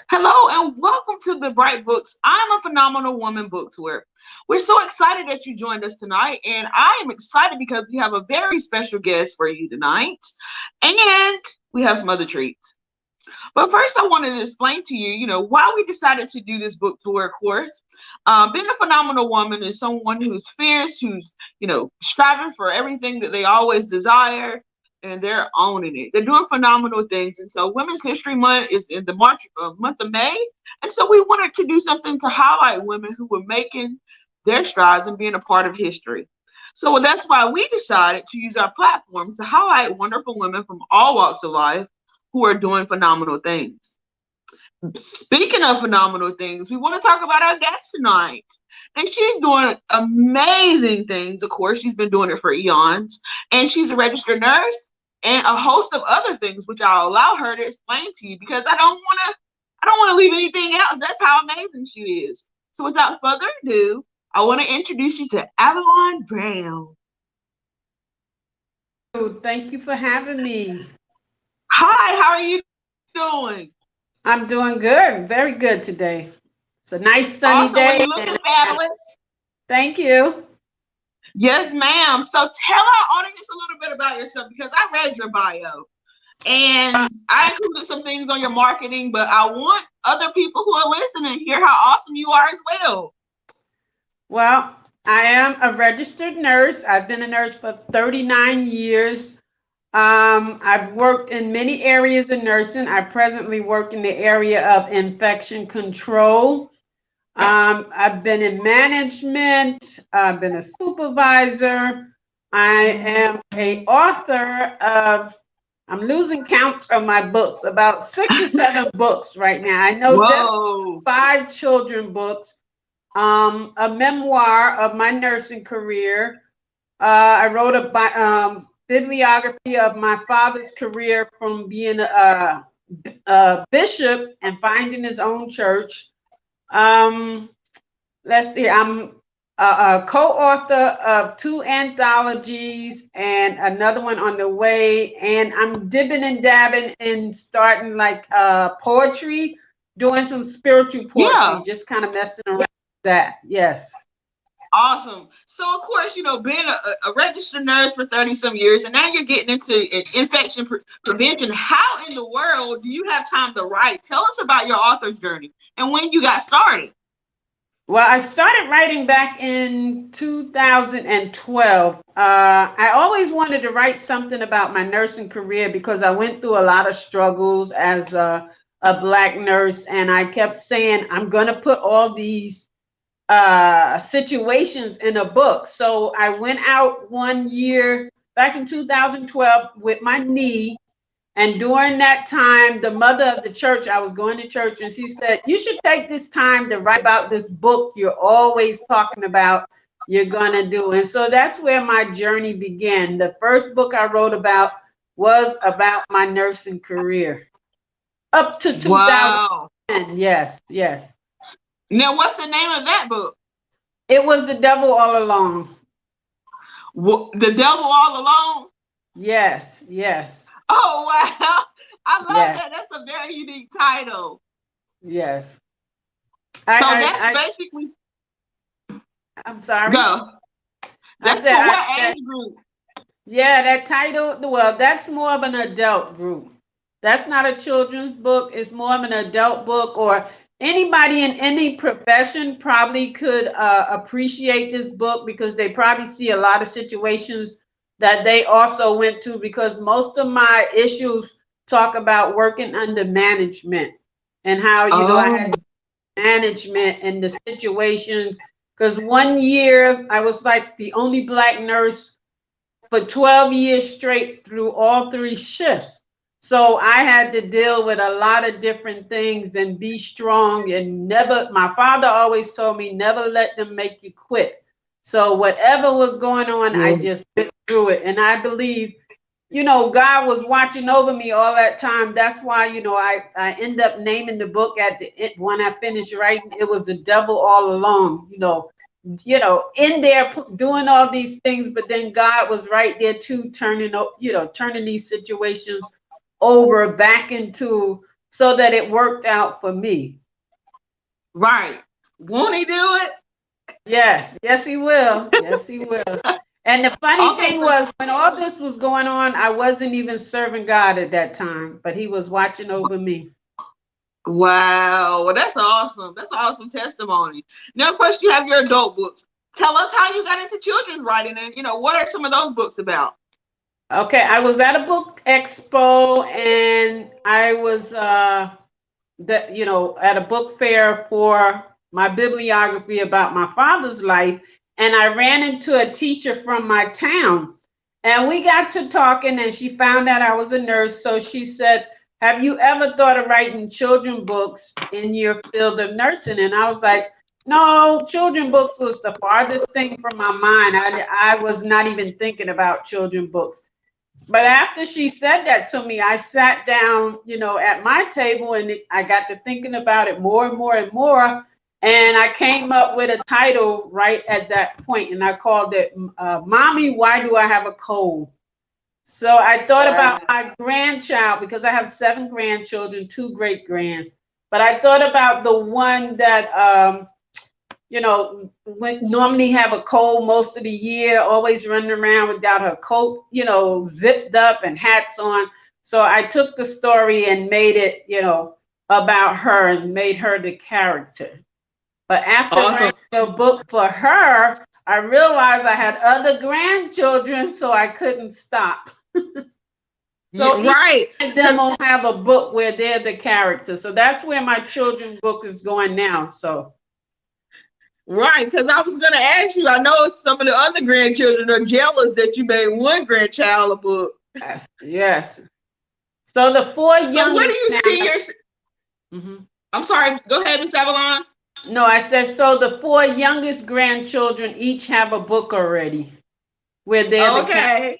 Hello and welcome to the Bright Books. I'm a phenomenal woman book tour. We're so excited that you joined us tonight, and I am excited because we have a very special guest for you tonight, and we have some other treats. But first, I wanted to explain to you, why we decided to do this book tour course. Being a phenomenal woman is someone who's fierce, who's, striving for everything that they always desire, and they're owning it. They're doing phenomenal things. And so Women's History Month is in the month of May. And so we wanted to do something to highlight women who were making their strides and being a part of history. So that's why we decided to use our platform to highlight wonderful women from all walks of life who are doing phenomenal things. Speaking of phenomenal things, we want to talk about our guest tonight. And she's doing amazing things. Of course, she's been doing it for eons. And she's a registered nurse and a host of other things, which I'll allow her to explain to you because I don't want to leave anything else. That's how amazing she is. So without further ado, I want to introduce you to Avalon Brown. Thank you for having me. Hi, how are you doing? I'm doing good, very good today. It's a nice sunny Awesome. Well, day. you're looking fabulous. Thank you. Yes, ma'am. So tell our audience a little bit about yourself because I read your bio and I included some things on your marketing, but I want other people who are listening to hear how awesome you are as well. Well, I am a registered nurse. I've been a nurse for 39 years. I've worked in many areas of nursing. I presently work in the area of infection control. I've been in management. I've been a supervisor. I am a author of, I'm losing count of my books, about 6 or 7 books right now. I know Whoa. 5 children books, a memoir of my nursing career. I wrote a bibliography of my father's career from being a bishop and finding his own church. Um, let's see, I'm a co-author of 2 anthologies and another one on the way. And I'm dipping and dabbing and starting like poetry, doing some spiritual Yeah. poetry, just kind of messing around with that. Yes. Awesome. So, of course, being a registered nurse for 30 some years, and now you're getting into infection prevention. How in the world do you have time to write? Tell us about your author's journey and when you got started. Well, I started writing back in 2012. I always wanted to write something about my nursing career because I went through a lot of struggles as a Black nurse, and I kept saying, I'm going to put all these situations in a book. So I went out one year back in 2012 with my knee. And during that time, the mother of the church, I was going to church, and she said, you should take this time to write about this book you're always talking about you're going to do. And so that's where my journey began. The first book I wrote about was about my nursing career up to Wow. 2010. Yes, yes. Now, what's the name of that book? It was The Devil All Along. The Devil All Alone? Yes, yes, Oh, wow. I love yes, that. That's a very unique title. yes. So I, that's I, I, basically, I'm sorry. go. I That's said, for I what said, age group? yeah, that title, well, that's more of an adult group. That's not a children's book. It's more of an adult book, or anybody in any profession probably could appreciate this book because they probably see a lot of situations that they also went to, because most of my issues talk about working under management and how, I Oh, had management and the situations. Because one year I was like the only Black nurse for 12 years straight through all 3 shifts. So I had to deal with a lot of different things and be strong, and never, my father always told me, never let them make you quit. So whatever was going on, yeah. I just went through it. And I believe, God was watching over me all that time. That's why, I end up naming the book at the end, when I finished writing, it was The Devil All Along, in there doing all these things, but then God was right there too, turning these situations over back into so that it worked out for me. Right. Won't he do it? Yes, yes, he will. Yes, he will. And the funny Okay, thing so was, when all this was going on, I wasn't even serving God at that time, but he was watching over me. wow. Well, that's awesome. That's an awesome testimony. Now, of course, you have your adult books. Tell us how you got into children's writing, and what are some of those books about? Okay, I was at a book expo, and I was at a book fair for my bibliography about my father's life, and I ran into a teacher from my town, and we got to talking, and she found out I was a nurse, so she said, have you ever thought of writing children books in your field of nursing? And I was like, no, children books was the farthest thing from my mind. I was not even thinking about children books. But after she said that to me, I sat down, at my table, and I got to thinking about it more and more and more. And I came up with a title right at that point, and I called it Mommy, Why Do I Have a Cold? So I thought about my grandchild, because I have 7 grandchildren, 2 great grands. But I thought about the one that normally have a cold most of the year, always running around without her coat, zipped up and hats on. So I took the story and made it, about her, and made her the character. But after Awesome. writing a book for her, I realized I had other grandchildren, so I couldn't stop. So Right. each of them will have a book where they're the character. So that's where my children's book is going now. So. Right, because I was going to ask you, I know some of the other grandchildren are jealous that you made one grandchild a book. Yes. So the 4 youngest. So where do you see your... I'm sorry, go ahead, Miss Avalon. No, I said, so the 4 youngest grandchildren each have a book already where they're okay.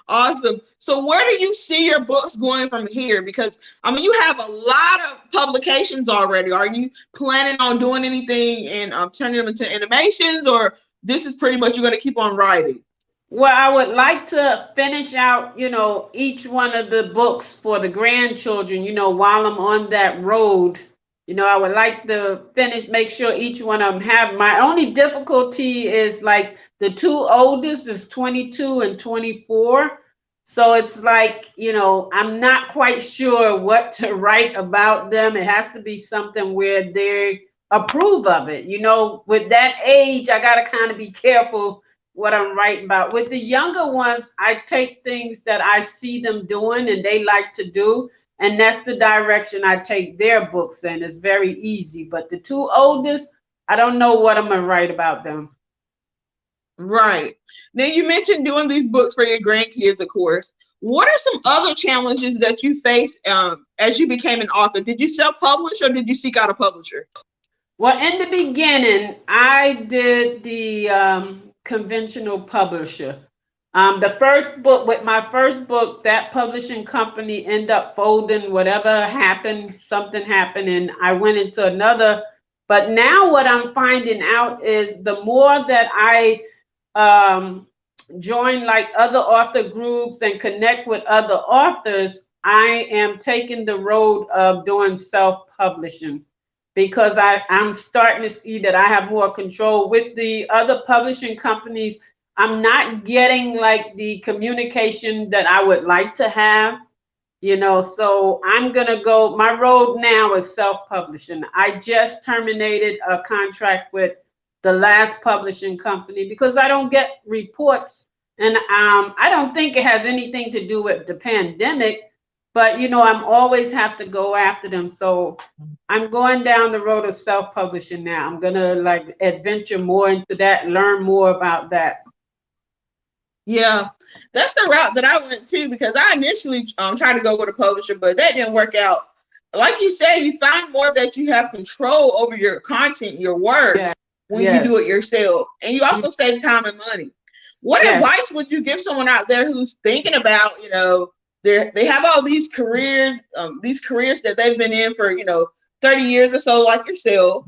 Awesome. So where do you see your books going from here? Because, you have a lot of publications already. Are you planning on doing anything and turning them into animations, or this is pretty much you're going to keep on writing? Well, I would like to finish out, each one of the books for the grandchildren, while I'm on that road. I would like to make sure each one of them have. My only difficulty is like the 2 oldest is 22 and 24. So it's like, I'm not quite sure what to write about them. It has to be something where they approve of it. With that age, I got to kind of be careful what I'm writing about. With the younger ones, I take things that I see them doing and they like to do. And that's the direction I take their books in. It's very easy. But the 2 oldest, I don't know what I'm going to write about them. Right. Now, you mentioned doing these books for your grandkids, of course. What are some other challenges that you faced as you became an author? Did you self-publish or did you seek out a publisher? Well, in the beginning, I did the conventional publisher. The first book, with my first book, that publishing company ended up folding. Whatever happened, something happened, and I went into another. But now what I'm finding out is the more that I join like other author groups and connect with other authors, I am taking the road of doing self-publishing, because I'm starting to see that I have more control. With the other publishing companies, I'm not getting like the communication that I would like to have, so I'm going to go, my road now is self-publishing. I just terminated a contract with the last publishing company because I don't get reports, and I don't think it has anything to do with the pandemic, but I'm always have to go after them. So I'm going down the road of self-publishing now. I'm going to like adventure more into that, learn more about that. Yeah, that's the route that I went to, because I initially tried to go with a publisher, but that didn't work out. Like you said, you find more that you have control over your content, your work, when you do it yourself. And you also save time and money. What advice would you give someone out there who's thinking about, they have all these careers that they've been in for, 30 years or so, like yourself,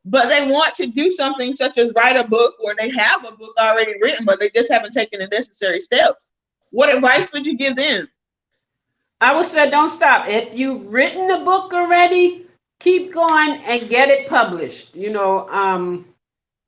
but they want to do something such as write a book, or they have a book already written, but they just haven't taken the necessary steps? What advice would you give them? I would say don't stop. If you've written the book already, keep going and get it published.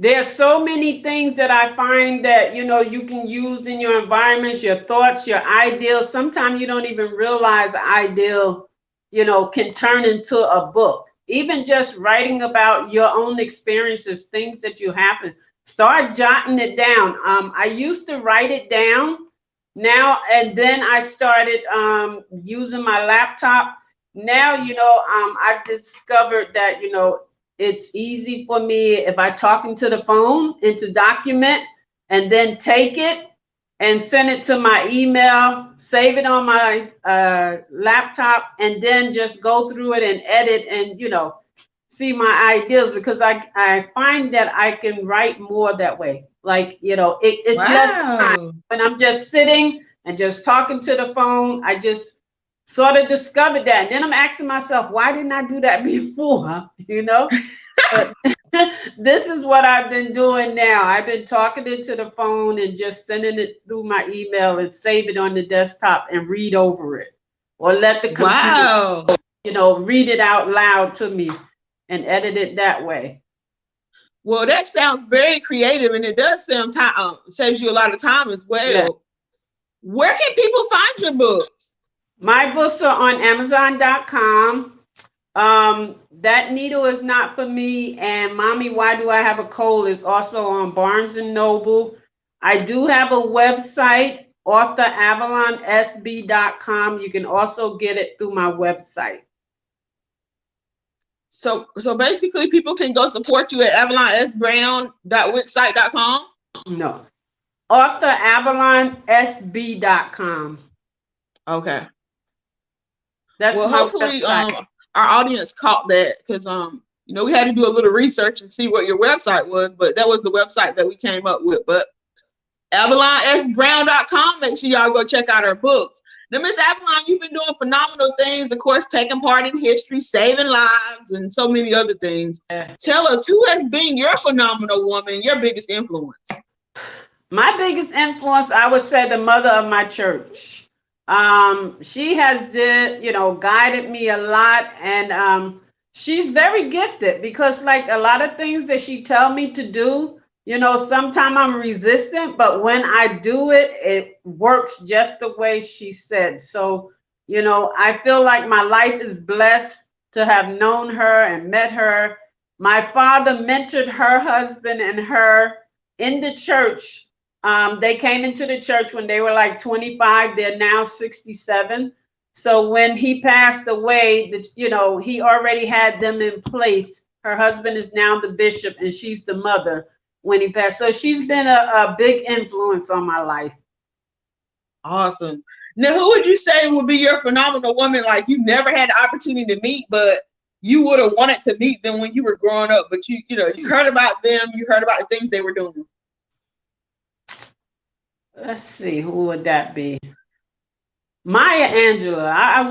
There's so many things that I find that, you can use in your environments, your thoughts, your ideals. Sometimes you don't even realize the ideal, can turn into a book. Even just writing about your own experiences, things that you happen, start jotting it down. I used to write it down now, and then I started using my laptop. Now, I've discovered that, it's easy for me if I talk into the phone, into document, and then take it and send it to my email, save it on my laptop, and then just go through it and edit and, see my ideas, because I find that I can write more that way. Like, it's less time. When I'm just sitting and just talking to the phone, I just sort of discovered that. And then I'm asking myself, why didn't I do that before? But this is what I've been doing now. I've been talking into the phone and just sending it through my email and save it on the desktop and read over it. Or let the computer, read it out loud to me and edit it that way. Well, that sounds very creative, and it does sound saves you a lot of time as well. Yeah. Where can people find your books? My books are on Amazon.com. That Needle Is Not For Me and Mommy, Why Do I Have a Cold is also on Barnes & Noble. I do have a website, author.avalonsb.com. You can also get it through my website. So basically people can go support you at avalonsbrown.wixsite.com? No. author.avalonsb.com. Okay. That's hopefully our audience caught that, because we had to do a little research and see what your website was, but that was the website that we came up with. But avalonsbrown.com, make sure y'all go check out our books. Now, Miss Avalon, you've been doing phenomenal things, of course, taking part in history, saving lives, and so many other things. Tell us, who has been your phenomenal woman, your biggest influence? My biggest influence, I would say, the mother of my church. She has guided me a lot, and she's very gifted, because like a lot of things that she tell me to do, sometimes I'm resistant, but when I do it, it works just the way she said. So, I feel like my life is blessed to have known her and met her. My father mentored her husband and her in the church. They came into the church when they were like 25. They're now 67. So when he passed away, he already had them in place. Her husband is now the bishop, and she's the mother when he passed. So she's been a big influence on my life. Awesome. Now, who would you say would be your phenomenal woman, like you never had the opportunity to meet, but you would have wanted to meet them when you were growing up, but you heard about them, you heard about the things they were doing? Let's see, who would that be? Maya Angelou. I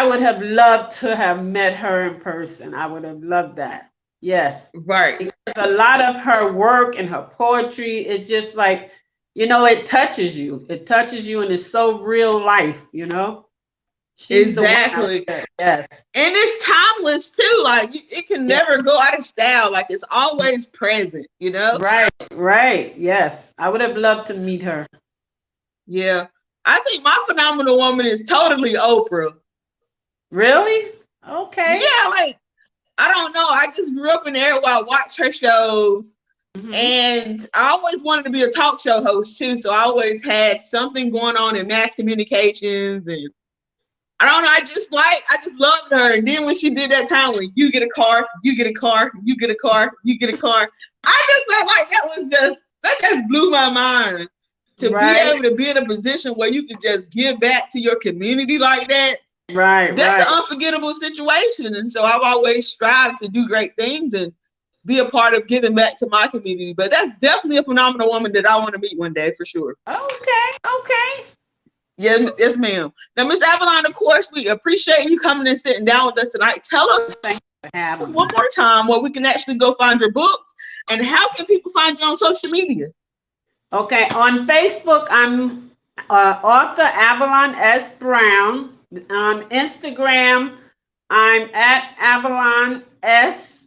would have loved to have met her in person. I would have loved that. Yes. Right. Because a lot of her work and her poetry, it's just like, it touches you. It touches you, and it's so real life, She's exactly. Yes. And it's timeless too. Like it can never go out of style. Like it's always present, Right. Yes. I would have loved to meet her. Yeah. I think my phenomenal woman is totally Oprah. Really? Okay. Yeah, like I don't know. I just grew up in there while I watched her shows. Mm-hmm. And I always wanted to be a talk show host too. So I always had something going on in mass communications, and I don't know. I just loved her. And then when she did that time when you get a car, you get a car, you get a car, you get a car, I just felt like that just blew my mind. To be able to be in a position where you can just give back to your community like that. Right. That's an unforgettable situation. And so I've always strived to do great things and be a part of giving back to my community. But that's definitely a phenomenal woman that I want to meet one day for sure. Okay. Yes, ma'am. Now, Miss Avalon, of course, we appreciate you coming and sitting down with us tonight. Tell us one more time where we can actually go find your books, and how can people find you on social media? Okay, on Facebook, I'm Author Avalon S. Brown. On Instagram, I'm at Avalon S.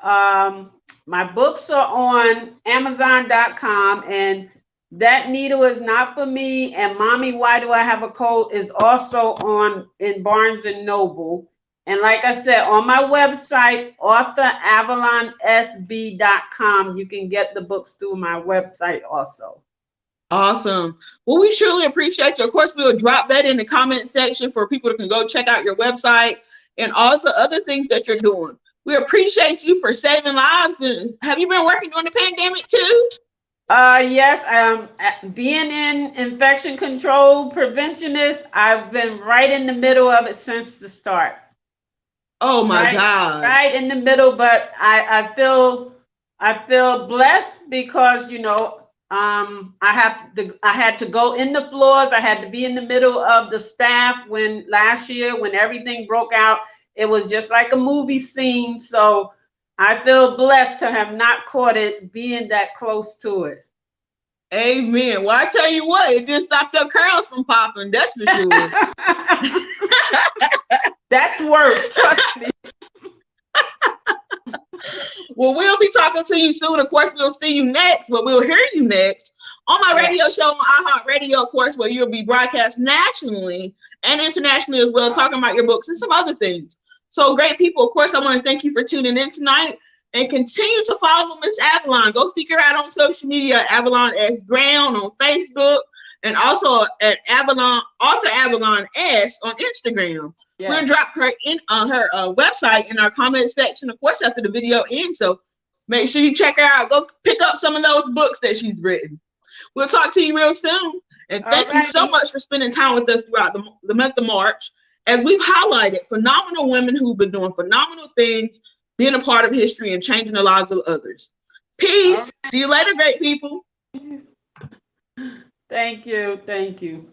Um, my books are on Amazon.com, and That Needle Is Not For Me and Mommy, Why Do I Have a Cold is also on in Barnes and Noble. And like I said, on my website, authoravalonsb.com, you can get the books through my website also. Awesome. Well, we surely appreciate you. Of course, we'll drop that in the comment section for people to can go check out your website and all the other things that you're doing. We appreciate you for saving lives. And have you been working during the pandemic too? Yes, being in infection control preventionist, I've been right in the middle of it since the start. Oh my God. Right in the middle, but I feel blessed because I had to go in the floors. I had to be in the middle of the staff when last year when everything broke out. It was just like a movie scene. So I feel blessed to have not caught it being that close to it. Amen. Well, I tell you what, it didn't stop your curls from popping. That's for sure. That's work. Trust me. Well, we'll be talking to you soon. Of course, we'll see you next, but we'll hear you next on my radio show on iHeartRadio, of course, where you'll be broadcast nationally and internationally as well, talking about your books and some other things. So great people. Of course, I want to thank you for tuning in tonight and continue to follow Miss Avalon. Go seek her out on social media, Avalon S. Brown on Facebook, and also at Avalon, author Avalon S on Instagram. Yes. We'll drop her in on her website in our comment section, of course, after the video ends. So make sure you check her out. Go pick up some of those books that she's written. We'll talk to you real soon. And thank you so much for spending time with us throughout the month of March, as we've highlighted phenomenal women who've been doing phenomenal things, being a part of history and changing the lives of others. Peace. See you later, great people. Thank you. Thank you.